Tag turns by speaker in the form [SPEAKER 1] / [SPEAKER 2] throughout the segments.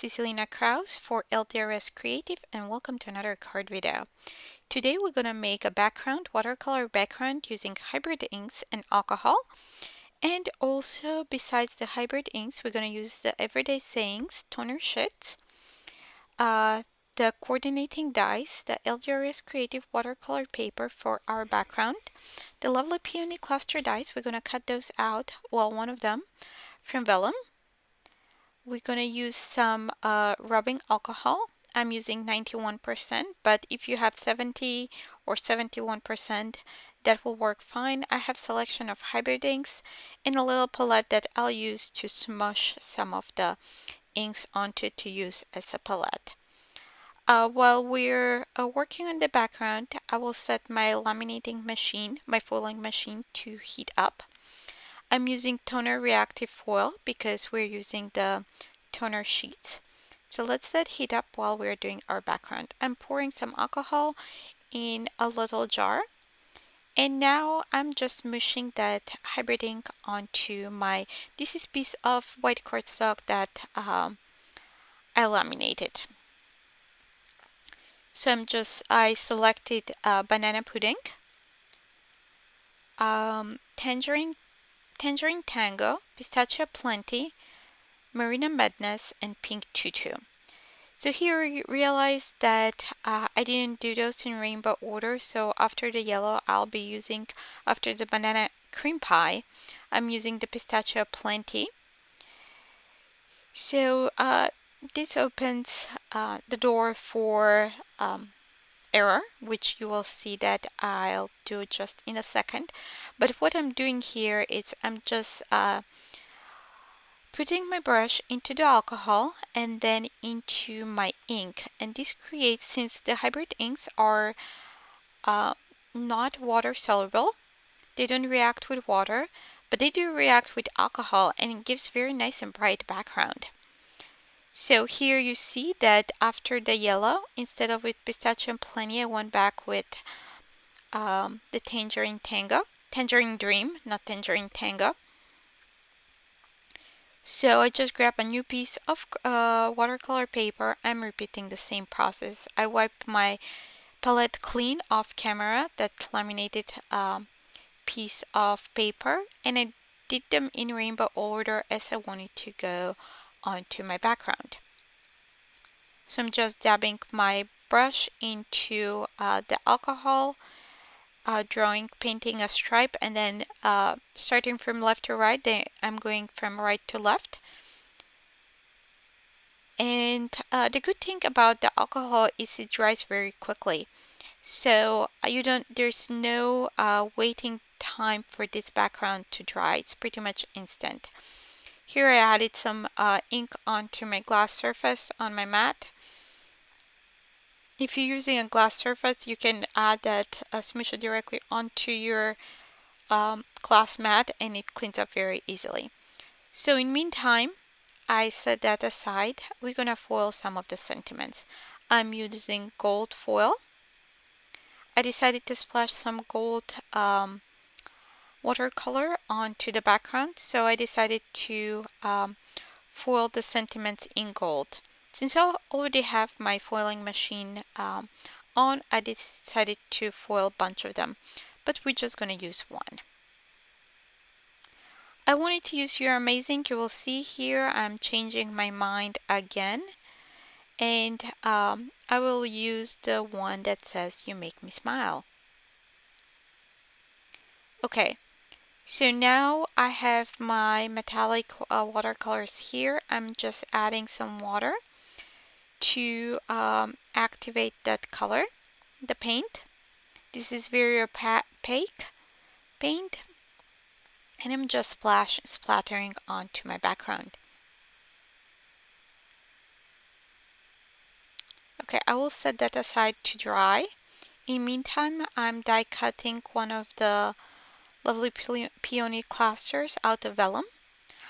[SPEAKER 1] this is Ilina for LDRS Creative, and welcome to another card video. Today we're going to make a watercolor background using hybrid inks and alcohol. And also, besides the hybrid inks, we're going to use the Everyday Sayings toner sheets, the coordinating dies, the LDRS Creative watercolor paper for our background, the lovely Peony cluster dies. We're going to cut those out, well, one of them from vellum. We're going to use some rubbing alcohol. I'm using 91%, but if you have 70 or 71%, that will work fine. I have selection of hybrid inks and a little palette that I'll use to smush some of the inks onto to use as a palette. While we're working on the background, I will set my laminating machine, my foiling machine, to heat up. I'm using toner reactive foil because we're using the toner sheets. So let's let heat up while we're doing our background. I'm pouring some alcohol in a little jar. And now I'm just mushing that hybrid ink onto this is piece of white cardstock that I laminated. So I selected banana pudding, tangerine tango, Pistachio-A-Plenty, Marina Madness, and pink Tutu. So here you realize that I didn't do those in rainbow order. So after the yellow, after the banana cream pie, I'm using the Pistachio-A-Plenty. So this opens the door for error, which you will see that I'll do just in a second. But what I'm doing here is I'm just putting my brush into the alcohol and then into my ink. And this creates, since the hybrid inks are not water soluble, they don't react with water, but they do react with alcohol, and it gives very nice and bright background. So here you see that after the yellow, instead of with Pistachio-A-Plenty, I went back with the Tangerine Dream, not Tangerine Tango. So I just grab a new piece of watercolor paper. I'm repeating the same process. I wiped my palette clean off camera, that laminated piece of paper, and I did them in rainbow order as I wanted to go onto my background. So I'm just dabbing my brush into the alcohol, painting a stripe, and then starting from left to right, then I'm going from right to left. And the good thing about the alcohol is it dries very quickly. So there's no waiting time for this background to dry. It's pretty much instant. Here I added some ink onto my glass surface on my mat. If you're using a glass surface, you can add that, smush it directly onto your glass mat, and it cleans up very easily. So in meantime, I set that aside. We're gonna foil some of the sentiments. I'm using gold foil. I decided to splash some gold watercolor onto the background, so I decided to foil the sentiments in gold. Since I already have my foiling machine on, I decided to foil a bunch of them, but we're just going to use one. I wanted to use You're Amazing. You will see here I'm changing my mind again, and I will use the one that says You Make Me Smile. Okay, so now I have my metallic watercolors here. I'm just adding some water to activate that color, the paint. This is very opaque paint, and I'm just splattering onto my background. Okay, I will set that aside to dry. In the meantime, I'm die cutting one of the lovely Peony clusters out of vellum.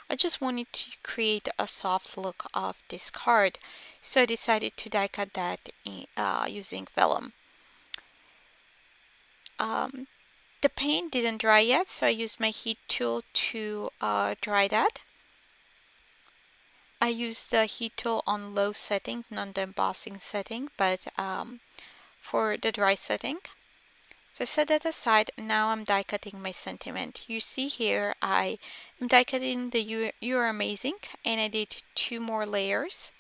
[SPEAKER 1] I just wanted to create a soft look of this card, so I decided to die cut that using vellum. The paint didn't dry yet, so I used my heat tool to dry that. I use the heat tool on low setting, not the embossing setting, but for the dry setting. So set that aside. Now I'm die cutting my sentiment. You see here I am die cutting the You Are Amazing, and I did 2 more layers.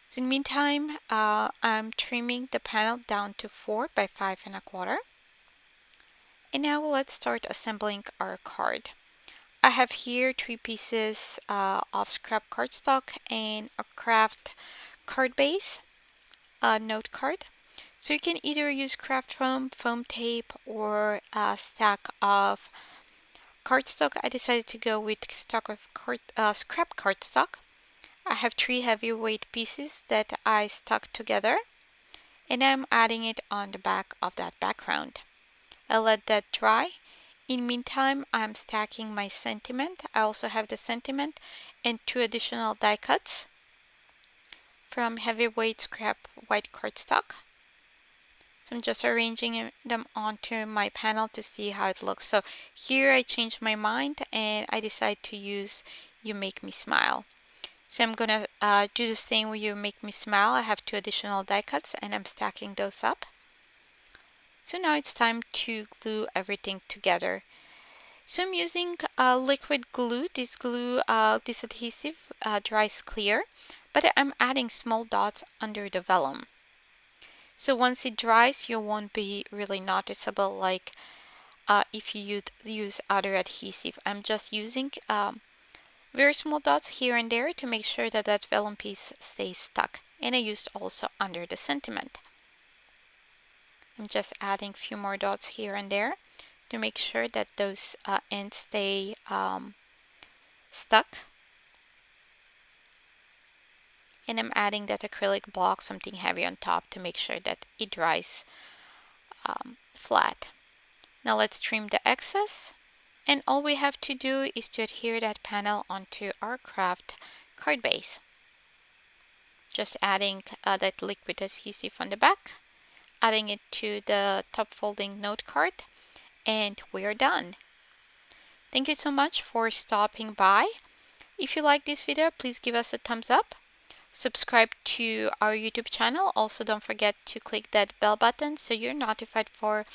[SPEAKER 1] So in the meantime, I'm trimming the panel down to 4 by 5 1/4. And now let's start assembling our card. I have here 3 pieces of scrap cardstock and a craft card base, a note card. So you can either use craft foam, foam tape, or a stack of cardstock. I decided to go with scrap cardstock. I have 3 heavyweight pieces that I stuck together, and I'm adding it on the back of that background. I let that dry. In the meantime, I'm stacking my sentiment. I also have the sentiment and 2 additional die cuts from heavyweight scrap white cardstock. So I'm just arranging them onto my panel to see how it looks. So here I changed my mind and I decided to use You Make Me Smile. So I'm gonna do the same with You Make Me Smile. I have 2 additional die cuts and I'm stacking those up. So now it's time to glue everything together. So I'm using liquid glue. This adhesive dries clear, but I'm adding small dots under the vellum. So once it dries, you won't be really noticeable like if you use other adhesive. I'm just using very small dots here and there to make sure that that vellum piece stays stuck. And I used also under the sentiment. I'm just adding a few more dots here and there to make sure that those ends stay stuck. And I'm adding that acrylic block, something heavy on top to make sure that it dries flat. Now let's trim the excess. And all we have to do is to adhere that panel onto our craft card base. Just adding that liquid adhesive on the back, adding it to the top folding note card, and we're done. Thank you so much for stopping by. If you like this video, please give us a thumbs up. Subscribe to our YouTube channel. Also, don't forget to click that bell button so you're notified for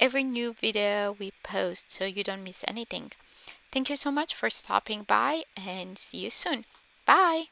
[SPEAKER 1] every new video we post so you don't miss anything. Thank you so much for stopping by and see you soon. Bye!